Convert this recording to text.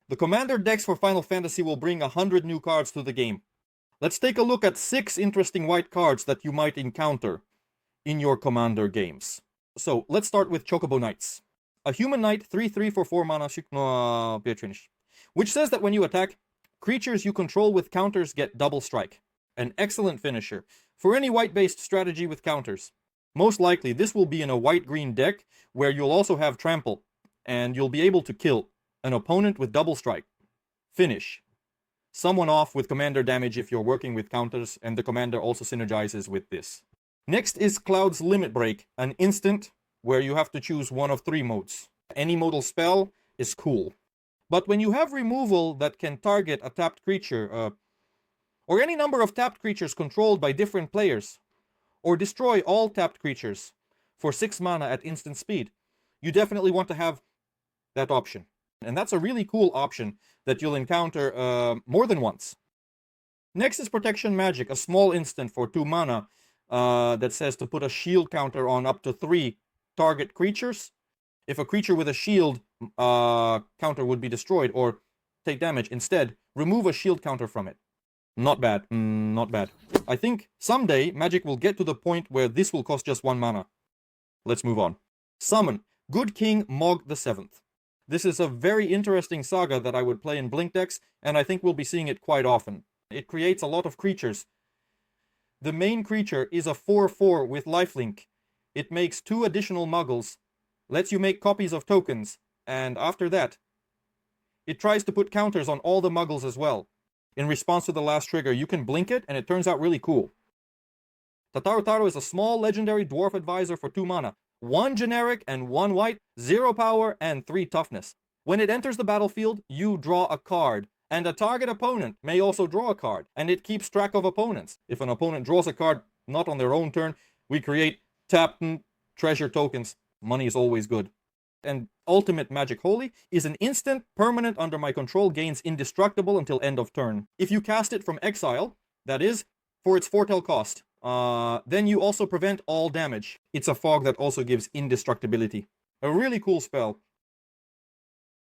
The Commander decks for Final Fantasy will bring 100 new cards to the game. Let's take a look at 6 interesting white cards that you might encounter in your Commander games. So, let's start with Chocobo Knights. A human knight, 3/3 for 4 mana, which says that when you attack, creatures you control with counters get double strike. An excellent finisher for any white-based strategy with counters. Most likely, this will be in a white-green deck where you'll also have trample, and you'll be able to kill an opponent with double strike. Finish. Someone off with commander damage if you're working with counters, and the commander also synergizes with this. Next is Cloud's Limit Break, an instant where you have to choose one of 3 modes. Any modal spell is cool. But when you have removal that can target a tapped creature, or any number of tapped creatures controlled by different players, or destroy all tapped creatures for 6 mana at instant speed, you definitely want to have that option. And that's a really cool option that you'll encounter more than once. Next is Protection Magic, a small instant for 2 mana that says to put a shield counter on up to 3 target creatures. If a creature with a shield counter would be destroyed or take damage, instead, remove a shield counter from it. Not bad, not bad. I think someday Magic will get to the point where this will cost just 1 mana. Let's move on. Summon, Good King Mog the 7th. This is a very interesting saga that I would play in Blink decks, and I think we'll be seeing it quite often. It creates a lot of creatures. The main creature is a 4/4 with lifelink. It makes 2 additional muggles, lets you make copies of tokens, and after that, it tries to put counters on all the muggles as well. In response to the last trigger, you can blink it, and it turns out really cool. Tataru Taru is a small legendary dwarf advisor for 2 mana. 1 generic and 1 white, 0 power and 3 toughness. When it enters the battlefield, you draw a card, and a target opponent may also draw a card, and it keeps track of opponents. If an opponent draws a card not on their own turn, we create tapped treasure tokens. Money is always good. And Ultimate Magic Holy is an instant, permanent under my control, gains indestructible until end of turn. If you cast it from exile, that is, for its foretell cost, then you also prevent all damage. It's a fog that also gives indestructibility. A really cool spell.